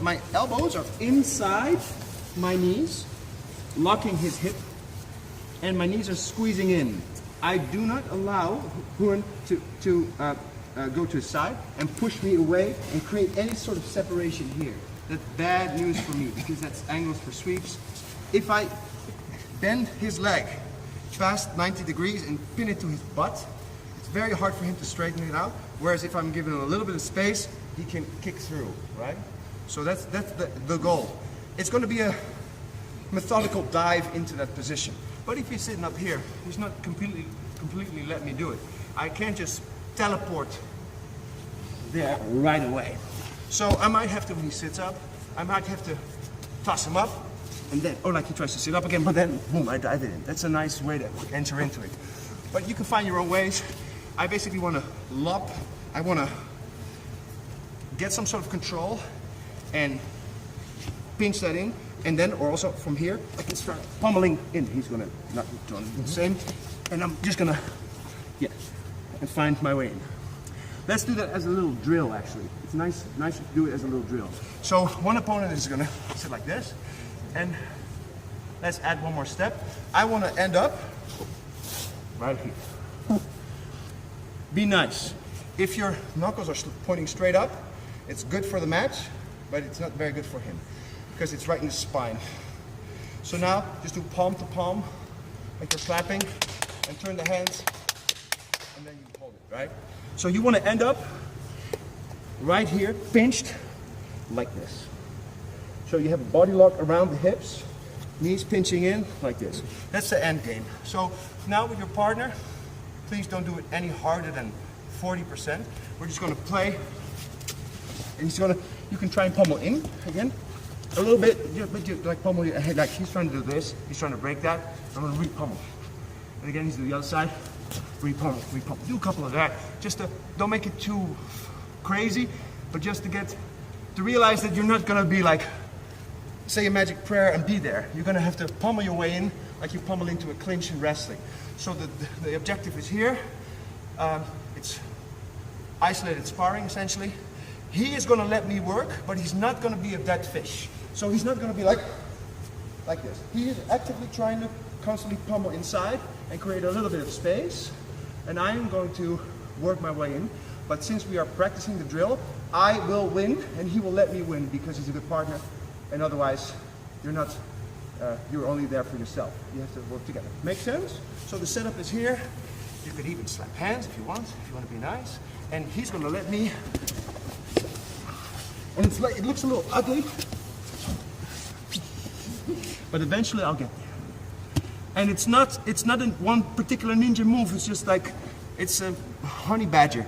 my elbows are inside my knees, locking his hip, and my knees are squeezing in. I do not allow Ruadhán to go to his side and push me away and create any sort of separation here. That's bad news for me because that's angles for sweeps. If I bend his leg past 90 degrees and pin it to his butt, it's very hard for him to straighten it out. Whereas if I'm giving him a little bit of space, he can kick through, right? So that's the goal. It's going to be a methodical dive into that position. But if he's sitting up here, he's not completely letting me do it. I can't just teleport there right away. So I might have to, when he sits up, I might have to toss him up, and then, or like he tries to sit up again, but then, boom, I dive it in. That's a nice way to enter into it. But you can find your own ways. I basically want to lop, I want to get some sort of control and pinch that in, and then, or also from here, I can start pummeling in. He's gonna not do the same, and I'm just gonna, and find my way in. Let's do that as a little drill, actually. It's nice to do it as a little drill. So one opponent is gonna sit like this, and let's add one more step. I wanna end up right here. Be nice. If your knuckles are pointing straight up, it's good for the match, but it's not very good for him because it's right in the spine. So now, just do palm to palm, like you're clapping, and turn the hands, and then you hold it, right? So you want to end up right here, pinched, like this. So you have a body lock around the hips, knees pinching in, like this. That's the end game. So now with your partner, please don't do it any harder than 40%. We're just going to play, and you can try and pummel in again, a little bit, but you like pummel your head, like he's trying to do this, he's trying to break that. I'm going to re-pummel. And again, he's to the other side, re-pummel, re-pummel. Do a couple of that, just to, don't make it too crazy, but just to realize that you're not going to be like, say a magic prayer and be there. You're going to have to pummel your way in, like you pummel into a clinch in wrestling. So the objective is here. It's isolated sparring, essentially. He is going to let me work, but he's not going to be a dead fish. So he's not going to be like this. He is actively trying to constantly pummel inside and create a little bit of space. And I am going to work my way in. But since we are practicing the drill, I will win, and he will let me win because he's a good partner. And otherwise, you're only there for yourself. You have to work together. Make sense? So the setup is here. You could even slap hands if you want to be nice. And he's going to let me. And it's like, it looks a little ugly, but eventually I'll get there. And it's not in one particular ninja move. It's just like, it's a honey badger.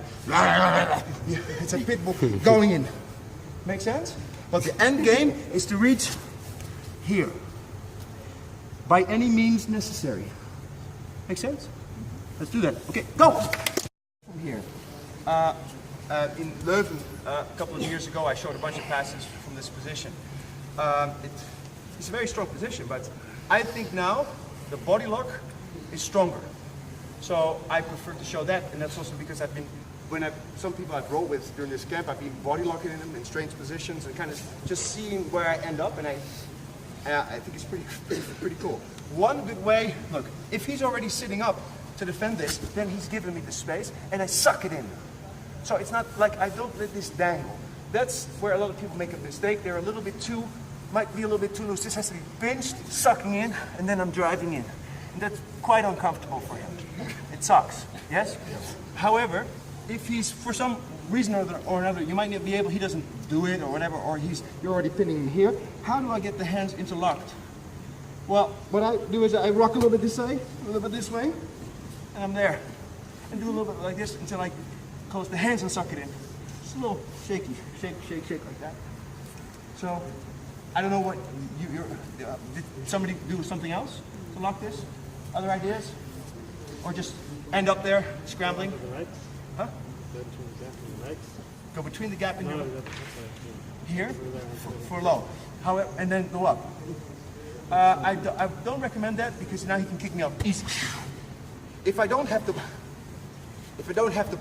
It's a pit bull going in. Make sense? But the end game is to reach here by any means necessary. Make sense? Let's do that. Okay, go! From here. In Leuven, a couple of years ago, I showed a bunch of passes from this position. It's a very strong position, but I think now the body lock is stronger. So I prefer to show that, and that's also because some people I've rolled with during this camp, I've been body locking them in strange positions and kind of just seeing where I end up, and I think it's pretty cool. One good way, look, if he's already sitting up to defend this, then he's giving me the space, and I suck it in. So it's not like I don't let this dangle. That's where a lot of people make a mistake. They're might be a little bit too loose. This has to be pinched, sucking in, and then I'm driving in. And that's quite uncomfortable for him. It sucks, yes? However, if he's, for some reason or another, you might not be able, he doesn't do it or whatever, or you're already pinning him here. How do I get the hands interlocked? Well, what I do is I rock a little bit this way, a little bit this way, and I'm there. And do a little bit like this until I close the hands and suck it in. Just a little shaky, shake like that. So, I don't know what did somebody do something else to lock this? Other ideas? Or just end up there scrambling? Huh? Go between the gap and your here for low. However, and then go up. I don't recommend that because now he can kick me up easy. If I don't have the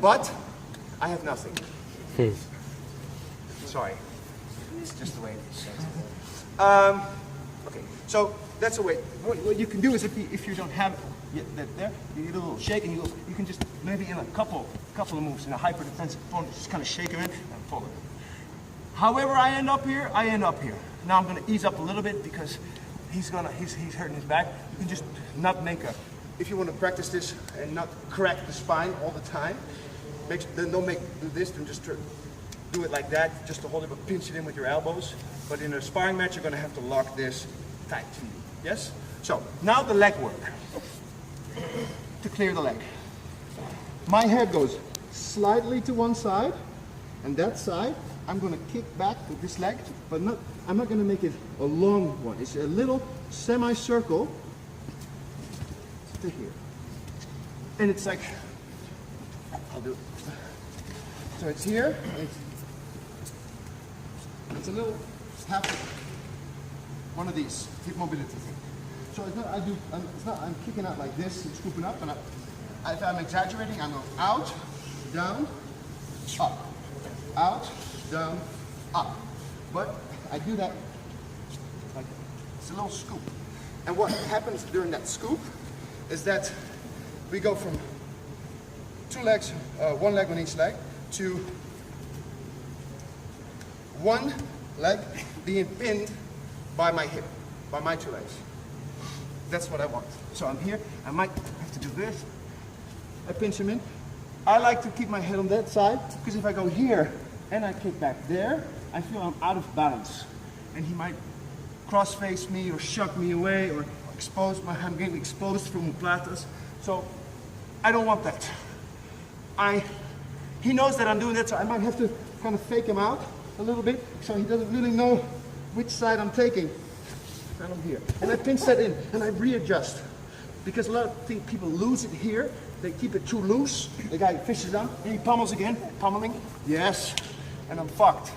butt, I have nothing. Sorry. It's just the way it is. Okay, so that's a way. What you can do is if you don't have that there, you get a little shake and you can just maybe in a couple of moves in a hyper defensive opponent, just kind of shake him in and pull it. However I end up here, I end up here. Now I'm going to ease up a little bit because he's hurting his back. You can just not make a. If you want to practice this and not crack the spine all the time, don't do this. Then just do it like that, just to hold it, but pinch it in with your elbows. But in a sparring match, you're going to have to lock this tight to you. Yes? So now the leg work. To clear the leg. My head goes slightly to one side, and that side I'm going to kick back with this leg, but I'm not going to make it a long one. It's a little semicircle to here. And it's like, I'll do it. So it's here, it's a little one of these hip mobility things. So it's not, I'm kicking out like this and scooping up, and if I'm exaggerating, I'm going out, down, up, out, down, up. But I do that like it's a little scoop. And what happens during that scoop is that we go from two legs, one leg on each leg, to one leg being pinned by my hip, by my two legs. That's what I want. So I'm here, I might have to do this. I pinch him in. I like to keep my head on that side, because if I go here and I kick back there, I feel I'm out of balance. And he might cross-face me or shuck me away or expose I'm getting exposed from platas. So I don't want that. He knows that I'm doing that, so I might have to kind of fake him out a little bit, so he doesn't really know which side I'm taking. And I'm here. And I pinch that in, and I readjust. Because a lot of people lose it here. They keep it too loose. The guy fishes down, and he pummels again. Pummeling. Yes. And I'm fucked.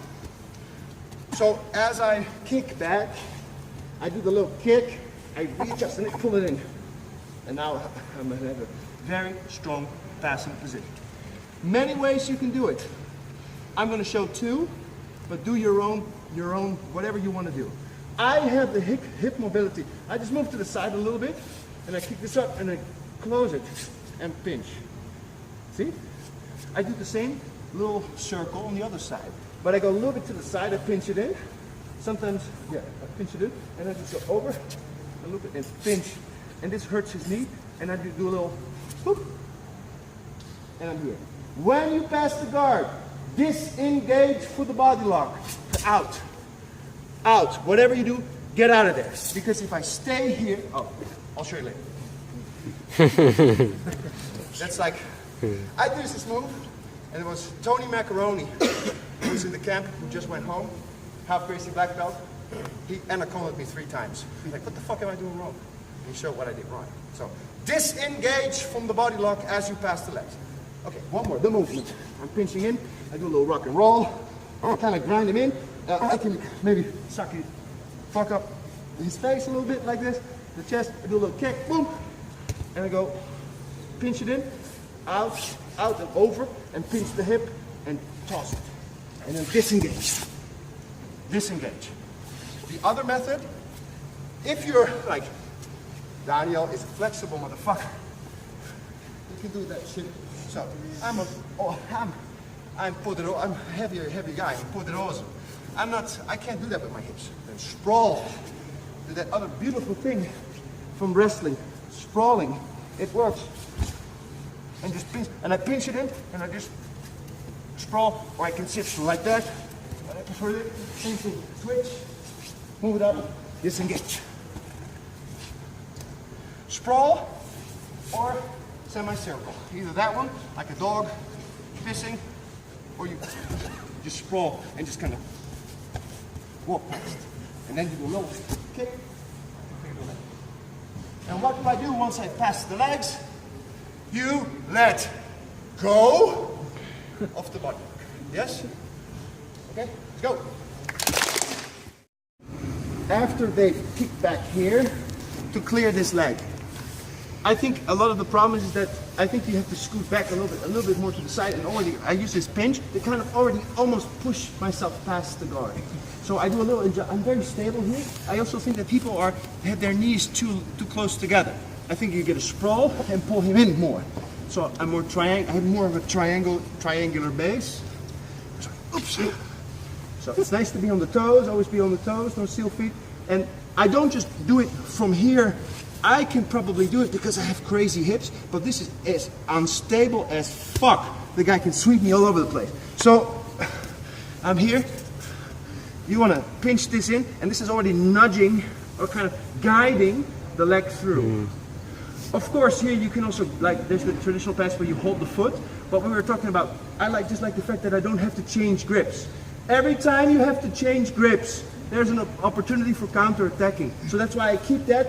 So as I kick back, I do the little kick, I readjust, and I pull it in. And now I'm going to have a very strong passing position. Many ways you can do it. I'm going to show two, but do your own, whatever you want to do. I have the hip mobility. I just move to the side a little bit, and I kick this up, and I close it, and pinch. See? I do the same little circle on the other side. But I go a little bit to the side, I pinch it in. Sometimes, yeah, I pinch it in, and I just go over, a little bit, and pinch. And this hurts his knee, and I do a little, whoop, and I'm here. When you pass the guard, disengage for the body lock. Out. Out. Whatever you do, get out of there. Because if I stay here, I'll show you later. That's like, I did this move, and it was Tony Macaroni, who was in the camp, who just went home, half Gracie black belt. He anacondaed me 3 times. He's like, what the fuck am I doing wrong? And he showed what I did wrong. So, disengage from the body lock as you pass the legs. Okay, one more, the movement. I'm pinching in, I do a little rock and roll, kind of grind him in. I can maybe suck it, fuck up his face a little bit like this, the chest, I do a little kick, boom, and I go pinch it in, out, out and over, and pinch the hip, and toss it. And then disengage. Disengage. The other method, if you're like, Daniel is a flexible motherfucker, you can do that shit. So, I'm a heavy guy, I'm poderoso. I can't do that with my hips. Then sprawl. Do that other beautiful thing from wrestling, sprawling. It works. And just pinch, and I pinch it in, and I just sprawl, or I can sit like that. I prefer it. Same thing. Switch, move it up, disengage. Sprawl or semicircle. Either that one, like a dog, fishing, or you just sprawl and just kind of walk past. And then you do a little kick. And what do I do once I pass the legs? You let go of the body. Yes? Okay, let's go. After they kick back here, to clear this leg, I think a lot of the problem is that I think you have to scoot back a little bit more to the side, and already I use this pinch to kind of already almost push myself past the guard. So I do a little. I'm very stable here. I also think that people have their knees too close together. I think you get a sprawl and pull him in more. So I'm more I have more of a triangular base. Oops. So it's nice to be on the toes. Always be on the toes. No seal feet. And I don't just do it from here. I can probably do it because I have crazy hips, but this is as unstable as fuck. The guy can sweep me all over the place. So I'm here. You want to pinch this in, and this is already nudging or kind of guiding the leg through. Of course, here you can also, like, there's the traditional pass where you hold the foot, but we were talking about, I just like the fact that I don't have to change grips. Every time you have to change grips, there's an opportunity for counter-attacking. So that's why I keep that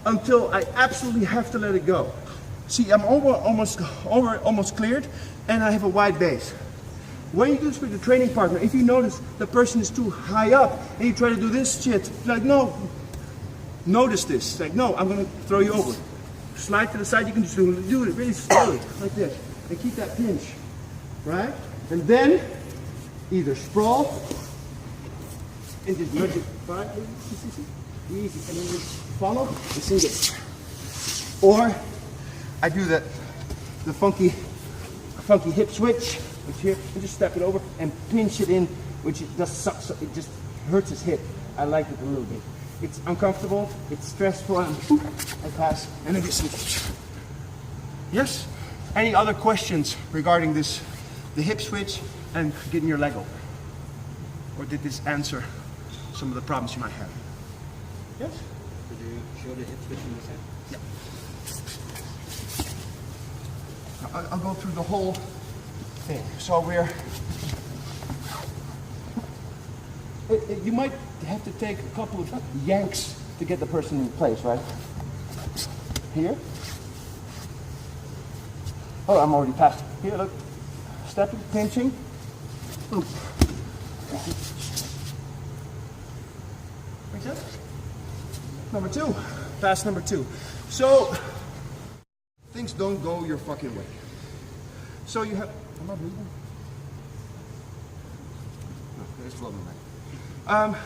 until I absolutely have to let it go. See, I'm almost cleared, and I have a wide base. When you do this with your training partner, if you notice the person is too high up, and you try to do this shit, like, no, notice this. Like, no, I'm gonna throw you over. Slide to the side, you can just do it really slowly, like this, and keep that pinch, right? And then, either sprawl, and just nudge it, right? Easy, and then just follow and sing it. Or I do the funky hip switch, which here, and just step it over and pinch it in, which it just sucks. It just hurts his hip. I like it a little bit. It's uncomfortable. It's stressful. And I pass, and then just yes. Any other questions regarding this, the hip switch and getting your leg over? Or did this answer some of the problems you might have? Yes? Could you show the hip switch in the set? I'll go through the whole thing. So you might have to take a couple of yanks to get the person in place, right? Here. Oh, I'm already past. Here, look. Stepping, pinching. Oop. Makes sense? Number 2. Pass number 2. So, things don't go your fucking way. So you have, am I moving? No, there's floating back.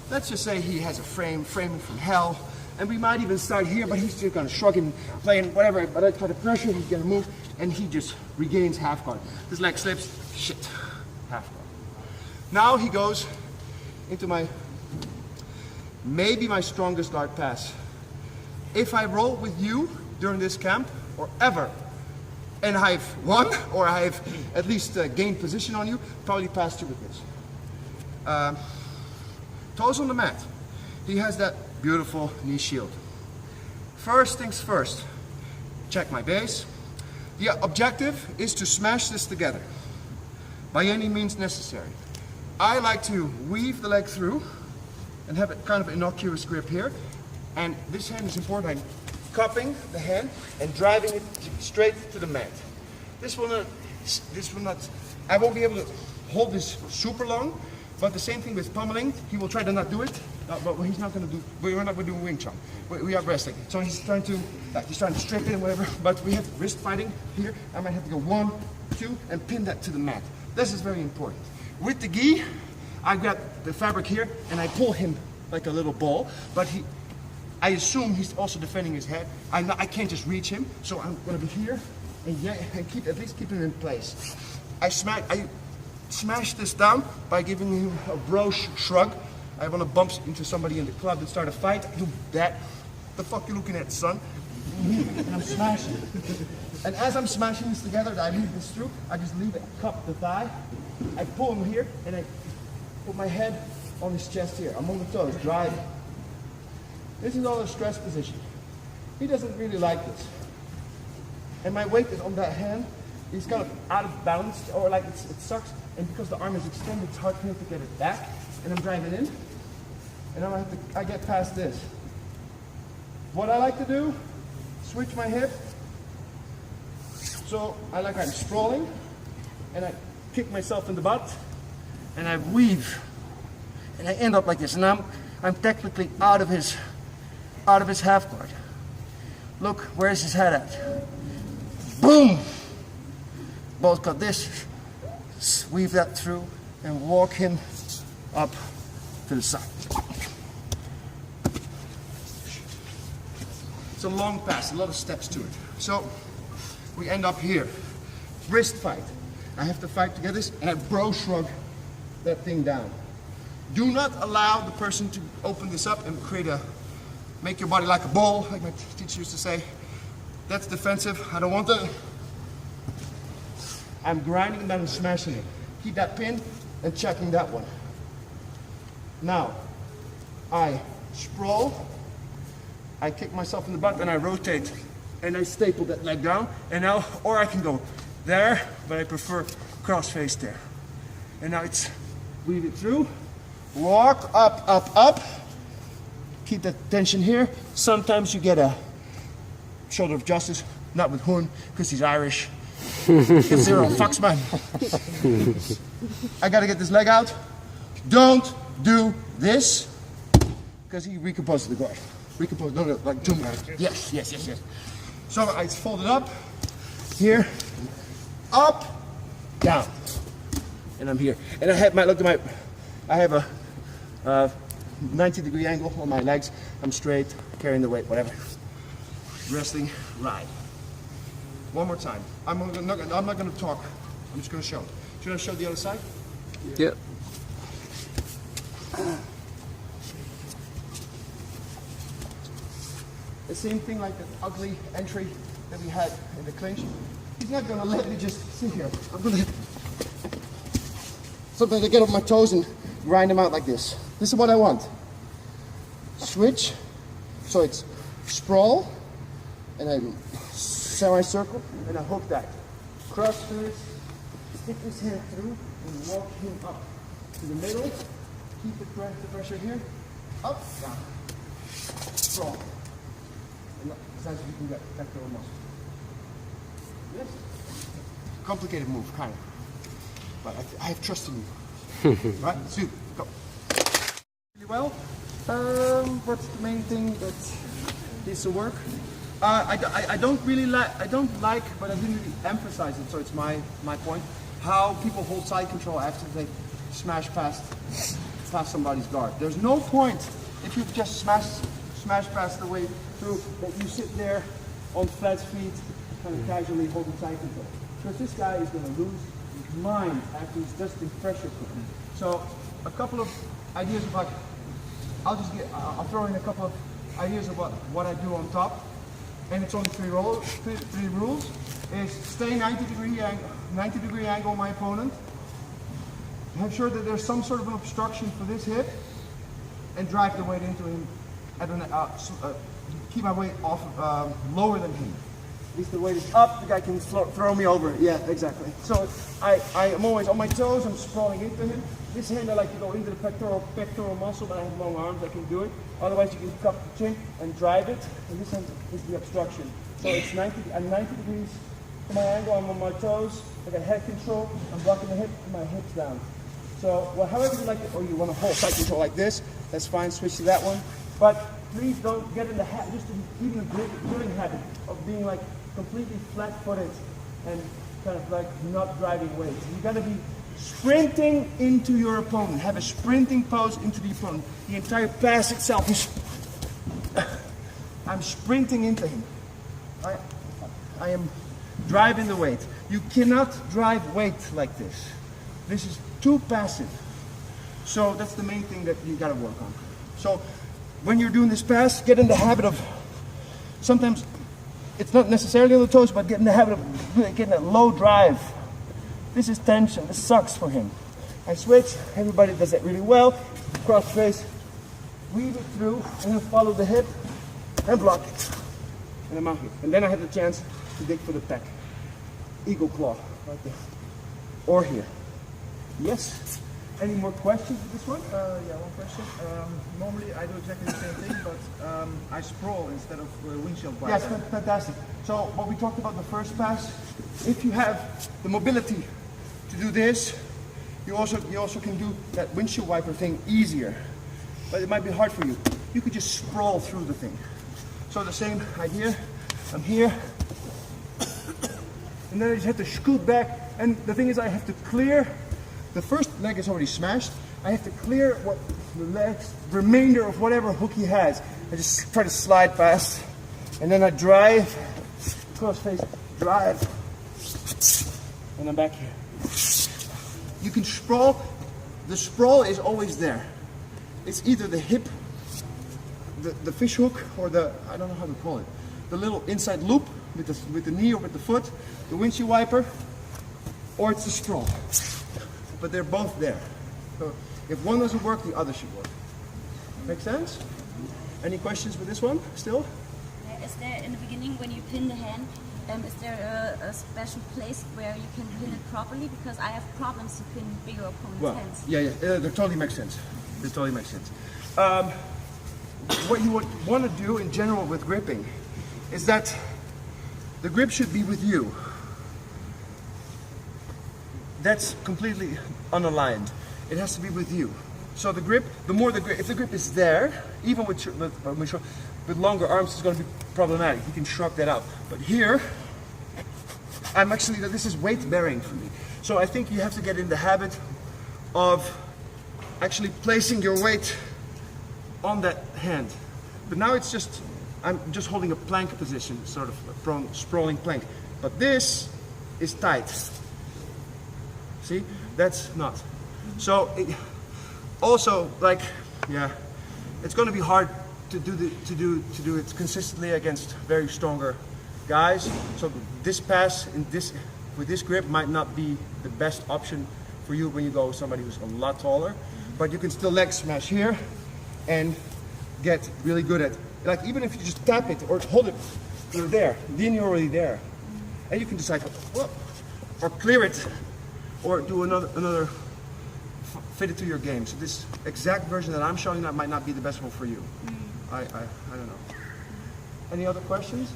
Let's just say he has a framing from hell, and we might even start here, but he's just gonna shrug and play and whatever, but I try to pressure, he's gonna move, and he just regains half guard. His leg slips, shit, half guard. Now he goes into maybe my strongest guard pass. If I roll with you during this camp, or ever, and I've won, or I've at least gained position on you, probably passed you with this. Toes on the mat. He has that beautiful knee shield. First things first, check my base. The objective is to smash this together by any means necessary. I like to weave the leg through and have it kind of innocuous grip here. And this hand is important. I'm cupping the hand and driving it straight to the mat. This will not, I won't be able to hold this super long, but the same thing with pummeling. He will try to not do it, but he's not going to do, we're not going to do Wing Chun. We are wrestling. So he's trying to strip it and whatever, but we have wrist fighting here. I might have to go 1, 2, and pin that to the mat. This is very important. With the gi, I grab the fabric here and I pull him like a little ball, but I assume he's also defending his head. I can't just reach him, so I'm going to be here and at least keep him in place. I smash this down by giving him a bro shrug. I want to bump into somebody in the club and start a fight. Do that. The fuck you looking at, son? And I'm smashing. And as I'm smashing this together, I leave this through. I just leave it, cup the thigh. I pull him here, and I put my head on his chest here. I'm on the toes, drive. This is all a stress position. He doesn't really like this. And my weight is on that hand. He's kind of out of balance, or like it sucks. And because the arm is extended, it's hard for him to get it back. And I'm driving in. And I get past this. What I like to do, switch my hip. So I'm sprawling. And I kick myself in the butt. And I weave. And I end up like this. And I'm technically out of his half guard. Look, where's his head at? Boom! Both got this. Weave that through and walk him up to the side. It's a long pass, a lot of steps to it. So we end up here. Wrist fight. I have to fight to get this, and I bro shrug that thing down. Do not allow the person to open this up and make your body like a ball, like my teacher used to say. That's defensive. I don't want that. I'm grinding that and smashing it. Keep that pin and checking that one. Now, I sprawl, I kick myself in the butt, and I rotate, and I staple that leg down, and now, or I can go there, but I prefer cross face there. And now it's weave it through, walk up, up, up, keep that tension here. Sometimes you get a shoulder of justice, not with Hoon, because he's Irish. Get 0 fucks, man. I gotta get this leg out. Don't do this, because he recomposes the guard. Recompose, no, like jump guard. Yes, yes, yes, yes. So I fold it up, here, up, down, and I'm here. And I have I have a 90-degree angle on my legs. I'm straight, carrying the weight, whatever. Wrestling, ride. One more time. I'm not going to talk. I'm just going to show. Should I show the other side? Yep. The same thing like the ugly entry that we had in the clinch. He's not going to let me just sit here. I'm going to sometimes I get on my toes and grind them out like this. This is what I want. Switch. So it's sprawl, and I semicircle, and I hook that. Cross fist, stick this hand through, and walk him up to the middle. Keep the pressure here. Up, down. Sprawl. And essentially you can get pectoral muscle. Yes? Complicated move, kind of. But I have trust in you. Right? So, go. Really well. What's the main thing that needs to work? I don't like, but I didn't really emphasize it, so it's my point, how people hold side control after they smash past somebody's guard. There's no point if you just smash past the way through that you sit there on flat feet, kind of casually holding side control. Because this guy is going to lose his mind after he's just in pressure cooking. So a couple of ideas about, I'll throw in a couple of ideas about what I do on top. And it's only three rules, is stay 90 degree angle on my opponent, have sure that there's some sort of an obstruction for this hip, and drive the weight into him, keep my weight off lower than him. At least the weight is up, the guy can throw me over. Yeah, exactly. So I am always on my toes, I'm sprawling into him. This hand I like to go into the pectoral muscle, but I have long arms, I can do it. Otherwise you can cup the chin and drive it, and this hand is the obstruction. So it's 90 degrees to my angle, I'm on my toes, I got head control, I'm blocking the hip, and my hips down. So well, however you like it, or you want to hold side control like this, that's fine, switch to that one. But please don't get in the habit, just even a drilling habit of being like completely flat-footed and kind of like not driving weights. You got to be sprinting into your opponent. Have a sprinting pose into the opponent. The entire pass itself is, I'm sprinting into him. I am driving the weight. You cannot drive weight like this. This is too passive. So that's the main thing that you got to work on. So when you're doing this pass, get in the habit of, sometimes it's not necessarily on the toes, but get in the habit of getting a low drive. This is tension, this sucks for him. I switch, everybody does that really well. Cross face, weave it through, and then follow the hip, and block it. And I'm out here. And then I have the chance to dig for the pec. Eagle claw, right there. Or here. Yes? Any more questions with this one? Yeah, one question. Normally I do exactly the same thing, but I sprawl instead of windshield wiper. Yes, fantastic. So what we talked about the first pass, if you have the mobility to do this, you also can do that windshield wiper thing easier. But it might be hard for you. You could just sprawl through the thing. So the same idea, I'm here. And then I just have to scoot back. And the thing is, I have to clear. The first leg is already smashed. I have to clear what the remainder of whatever hook he has. I just try to slide past. And then I drive, cross face, drive. And I'm back here. You can sprawl. The sprawl is always there. It's either the hip, the fish hook, or the, I don't know how to call it, the little inside loop with the knee or with the foot, the windshield wiper, or it's the sprawl. But they're both there. So if one doesn't work, the other should work. Make sense? Any questions with this one still? Is there, in the beginning, when you pin the hand, is there a special place where you can pin it properly? Because I have problems to pin bigger opponents' hands. Yeah, they totally make sense. They totally make sense. What you would want to do in general with gripping is that the grip should be with you. That's completely unaligned. It has to be with you. So the grip, if the grip is there, even with longer arms, it's going to be problematic. You can shrug that out. But here, this is weight bearing for me. So I think you have to get in the habit of actually placing your weight on that hand. But now I'm just holding a plank position, sort of a sprawling plank. But this is tight. See, that's not. So also, it's going to be hard to do it consistently against very stronger guys. So this pass with this grip might not be the best option for you when you go with somebody who's a lot taller. But you can still leg smash here and get really good at, like, even if you just tap it or hold it, you're there. Then you're already there, and you can decide, or clear it, or do another fit it to your game. So this exact version that I'm showing that might not be the best one for you. I don't know. Any other questions?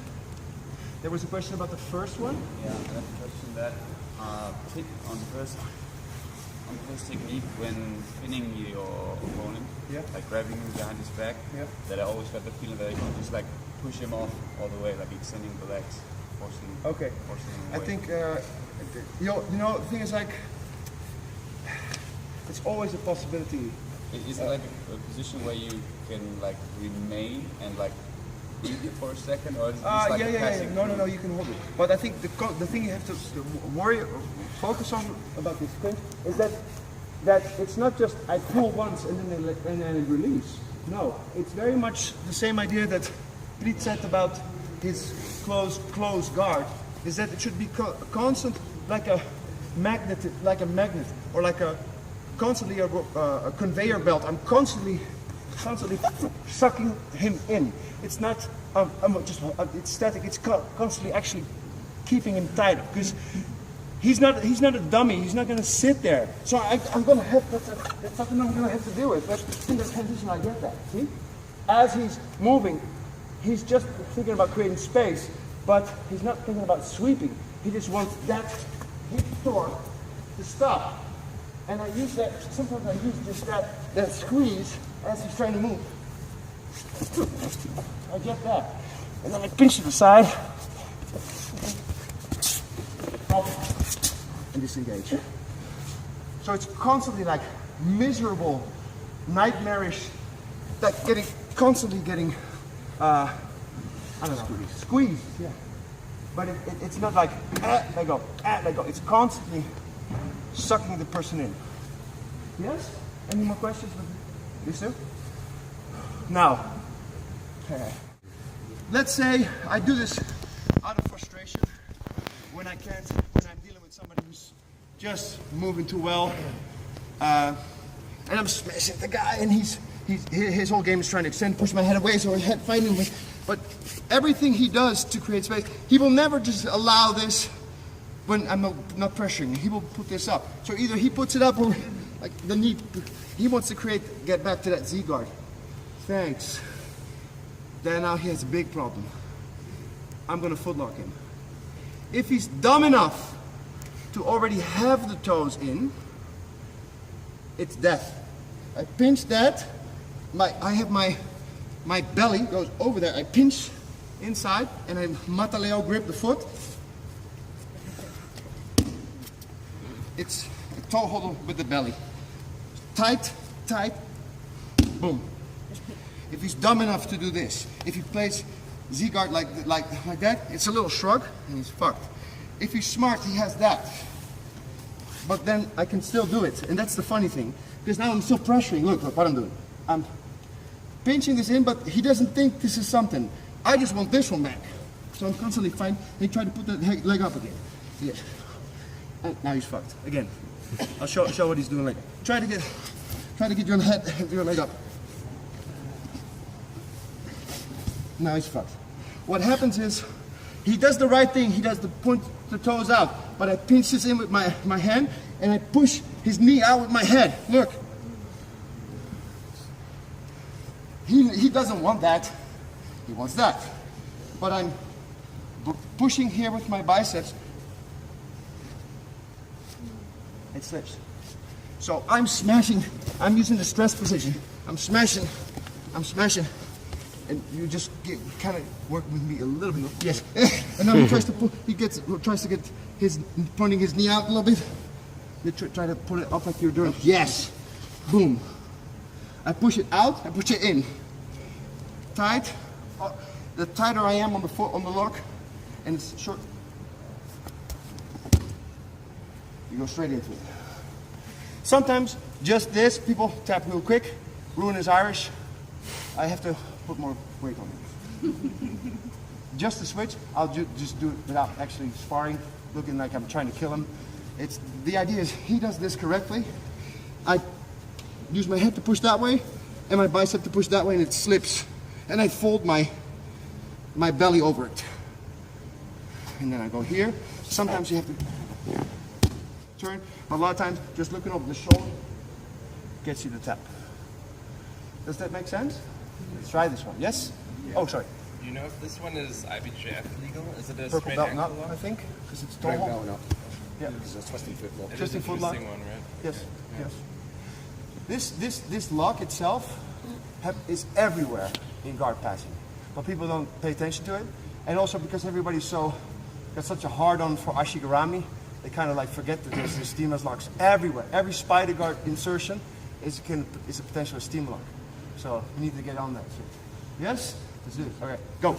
There was a question about the first one. Yeah, I have a question that pick on the first technique when pinning your opponent, like grabbing him behind his back, that I always got the feeling that I can just like push him off all the way, like extending the legs, forcing him away. I think the thing is, like, it's always a possibility. Is it like a position where you can like remain and like breathe it for a second, or is it just like a passing? No, you can hold it. But I think the thing you have to focus on about this thing is that it's not just I pull once and then I release. No, it's very much the same idea that Pete said about his closed guard. Is that it should be constant, like a magnet, or like constantly a conveyor belt. I'm constantly sucking him in. It's not it's static. It's constantly actually keeping him tight, because he's not a dummy. He's not going to sit there. So I'm going to have that's something I'm going to have to deal with. But in this transition, I get that. See, as he's moving, he's just thinking about creating space, but he's not thinking about sweeping. He just wants that hip torque to stop. And I use that, sometimes I use just that squeeze as he's trying to move. I get that. And then I pinch to the side. And disengage. So it's constantly like miserable, nightmarish, like constantly getting, squeezed. Yeah. But it's not like, let go. It's constantly sucking the person in. Yes? Any more questions with these two? Now, let's say I do this out of frustration when I'm dealing with somebody who's just moving too well, and I'm smashing the guy, and his whole game is trying to extend, push my head away, so I head fighting me. But everything he does to create space, he will never just allow this. When I'm not pressuring, he will put this up. So either he puts it up, or like the knee, he wants to get back to that Z guard. Thanks. Then now he has a big problem. I'm gonna footlock him. If he's dumb enough to already have the toes in, it's death. I pinch that. I have my belly goes over there. I pinch inside, and I mataleo grip the foot. It's a toe hold with the belly. Tight, tight, boom. If he's dumb enough to do this, if he plays Z-guard like that, it's a little shrug and he's fucked. If he's smart, he has that. But then I can still do it, and that's the funny thing. Because now I'm still pressuring. Look what I'm doing. I'm pinching this in, but he doesn't think this is something. I just want this one back. So I'm constantly fighting, and he tried to put that leg up again. Yeah. And now he's fucked. Again. I'll show what he's doing later. Try to get your leg up. Now he's fucked. What happens is, he does the right thing, he does the point the toes out, but I pinch this in with my hand, and I push his knee out with my head. Look. He doesn't want that, he wants that. But I'm pushing here with my biceps. It slips. So I'm smashing, I'm using the stress position. I'm smashing, and you just kind of work with me a little bit. Yes. And now he tries to get his, pointing his knee out a little bit. You try to put it up like you're doing. Yes. Boom. I push it out, I push it in. Tight. The tighter I am on the foot, on the lock, and it's short. You go straight into it. Sometimes just this, people tap real quick. Ruin is Irish. I have to put more weight on it. Just the switch, I'll just do it without actually sparring, looking like I'm trying to kill him. The idea is he does this correctly. I use my head to push that way, and my bicep to push that way, and it slips. And I fold my belly over it. And then I go here. Sometimes you have to turn, but a lot of times just looking over the shoulder gets you to tap. Does that make sense? Let's try this one. Yes? Yeah. Oh, sorry. Do you know if this one is IBJF legal? Is it a purple straight belt ankle nut, lock? I think, because it's toe hold. No. Yeah. It's a twisting foot lock. It Twisting is an foot lock. interesting one, right? Yes. Yes. This lock itself is everywhere in guard passing, but people don't pay attention to it, and also because everybody's got such a hard on for ashigarami, they kind of like forget that there's steamers locks everywhere. Every spider guard insertion is a potential steam lock, so you need to get on that shit. Yes? Let's do it. Okay, go.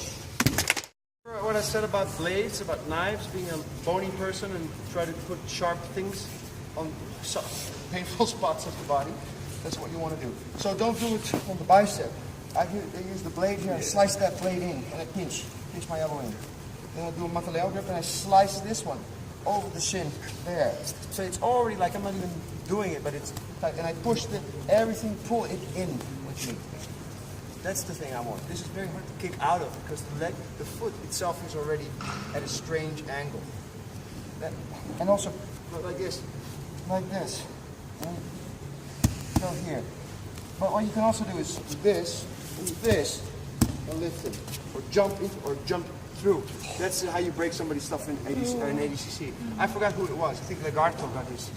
What I said about blades, about knives, being a bony person and try to put sharp things on painful spots of the body. That's what you want to do. So don't do it on the bicep. I use the blade here and slice that blade in, and I pinch my elbow in. Then I do a mataleo grip and I slice this one over the shin there. So it's already like I'm not even doing it, but it's tight. And I push everything, pull it in with me. That's the thing I want. This is very hard to kick out of because the foot itself is already at a strange angle. And also like this, and go here. But what you can also do is this, and lift it, or jump it, or jump through. That's how you break somebody's stuff in ADCC. I forgot who it was. I think Graugart got this.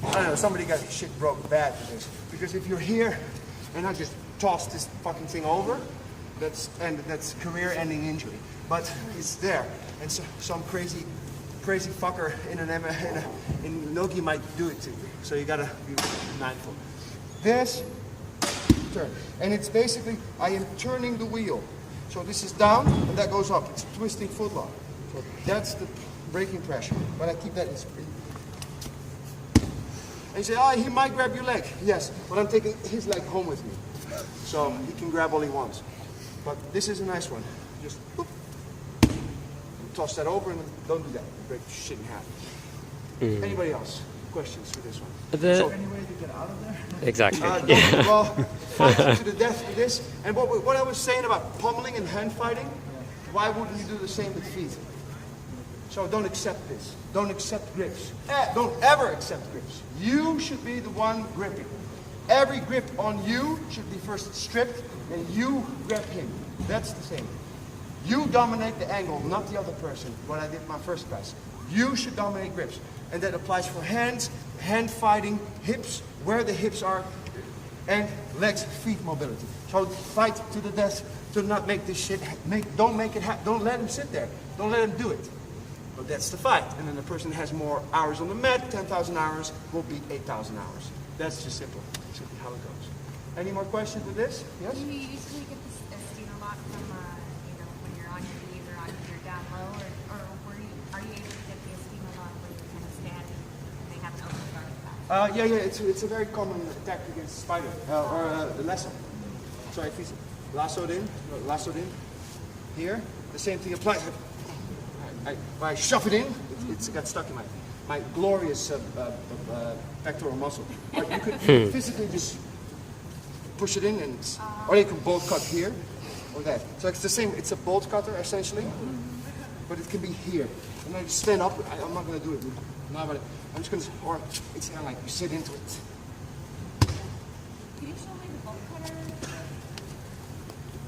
I don't know. Somebody got shit broke bad for this. Because if you're here, and I just toss this fucking thing over, that's career-ending injury. But it's there, and so some crazy fucker in Nogi might do it to you. So you gotta be mindful. This turn, and it's basically I am turning the wheel. So this is down and that goes up. It's a twisting foot lock. So that's the braking pressure. But I keep that in spring. And you say, oh, he might grab your leg. Yes, but I'm taking his leg home with me. So he can grab all he wants. But this is a nice one. Just whoop, toss that over and don't do that. You break the shit in half. Anybody else? Questions for this one? So, Any way to get out of there? Exactly. well, fight to the death with this. And what I was saying about pummeling and hand fighting, why wouldn't you do the same with feet? So don't accept this. Don't accept grips. Don't ever accept grips. You should be the one gripping. Every grip on you should be first stripped, and you grab him. That's the same. You dominate the angle, not the other person. What I did in my first class. You should dominate grips. And that applies for hands, hand fighting, hips, where the hips are. and legs, feet mobility. So fight to the death to not make this shit, don't make it happen. Don't let him sit there. Don't let him do it. But that's the fight. And then the person that has more hours on the mat, 10,000 hours, will beat 8,000 hours. That's just simple. Simply how it goes. Any more questions with this? Yes? Do you usually get the steamer lock from, when you're on your knees or you're down low, or are you able to get the steamer lock when you're kind of standing and they have an open guard? Yeah. It's a very common attack against spider or lasso. So if he's lassoed in, here, the same thing applies. I shove it in, it got stuck in my glorious pectoral muscle. But you could physically just push it in, or you can bolt cut here or that. So it's the same. It's a bolt cutter essentially, but it can be here. And I just stand up. I'm not going to do it now, but I'm just going to. Or it's kind of like you sit into it. Can you show me the bolt cutter?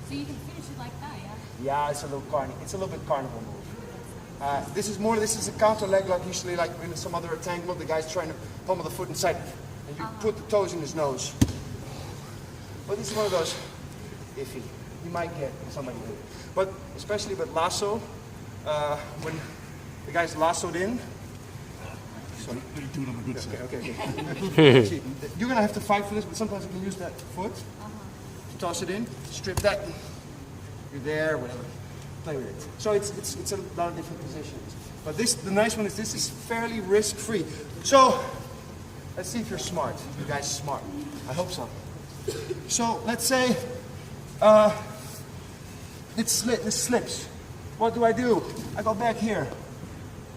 So you can finish it like that, yeah? Yeah, it's a little bit carnival move. This is a counter leg lock, usually like in some other entanglement, the guy's trying to pummel the foot inside, and you put the toes in his nose. But this is one of those iffy. You might get somebody with it. But especially with lasso, when the guy's lassoed in. Sorry. Do it on the good side. Okay. See, you're gonna have to fight for this, but sometimes you can use that foot to toss it in, strip that. You're there, whatever. Play with it. So it's a lot of different positions. But the nice one is this is fairly risk-free. So let's see if you're smart. You guys are smart. I hope so. So let's say this slips. What do? I go back here.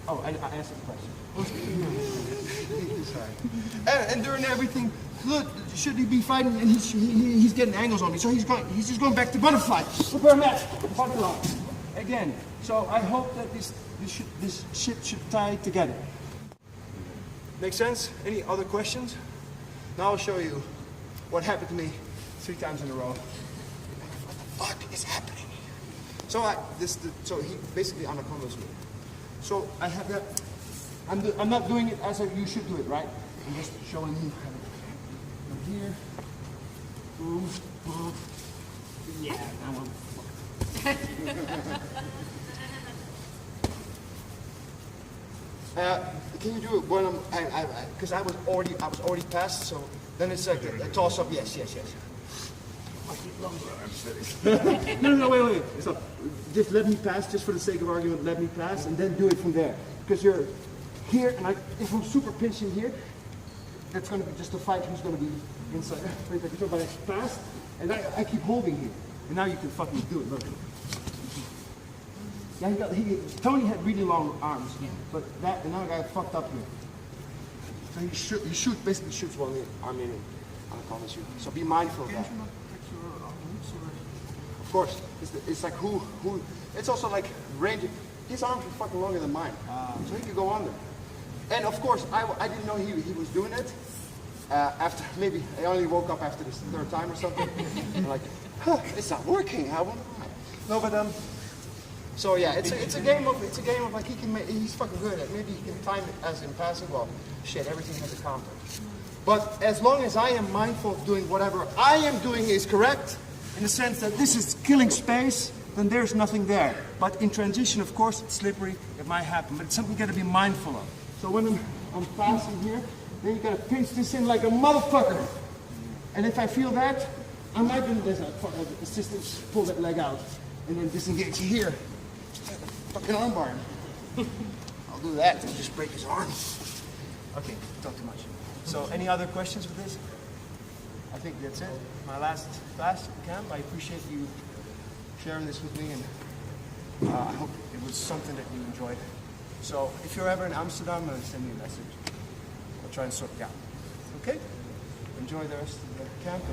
Oh, I answered the question. Sorry. And during everything, look, should he be fighting? And he's getting angles on me, so he's just going back to butterfly. Prepare mat, butterfly. Again. So I hope that this shit should tie together. Make sense? Any other questions? Now I'll show you what happened to me 3 times in a row. What the fuck is happening? So he basically anacondas me. So I have that. I'm not doing it as you should do it, right? I'm just showing you from here. Boom, boom. Yeah, that one. Can you do it when because I was already past, so then it's like a toss up. Yes. No, wait. So just let me pass, just for the sake of argument, let me pass, and then do it from there. Because you're here, and if I'm super pinching here, that's going to be just a fight who's going to be inside. But I pass, and I keep holding here. And now you can fucking do it, look. Yeah, Tony had really long arms, but and now I got fucked up here. So he basically shoots one arm in anacondas you. So be mindful of that. Of course, it's like who, it's also like range. His arms are fucking longer than mine, so he could go under. And of course, I didn't know he was doing it. After maybe I only woke up after this 3rd time or something. I'm like, it's not working. I wonder why. No, but so yeah, it's a game of like he's fucking good at it. Maybe he can time it as in passing. Well, shit, everything has a counter. But as long as I am mindful of doing whatever I am doing is correct, in the sense that this is killing space, then there's nothing there. But in transition, of course, it's slippery. It might happen, but it's something you got to be mindful of. So when I'm passing here, then you got to pinch this in like a motherfucker. And if I feel that, I might do this. Assistants pull that leg out and then disengage here. Fucking armbar him. I'll do that and just break his arm. Okay, talk too much. So any other questions with this? I think that's it. My last class at the camp. I appreciate you sharing this with me, and I hope it was something that you enjoyed. So if you're ever in Amsterdam, send me a message. I'll try and sort it out. Okay? Enjoy the rest of the camp.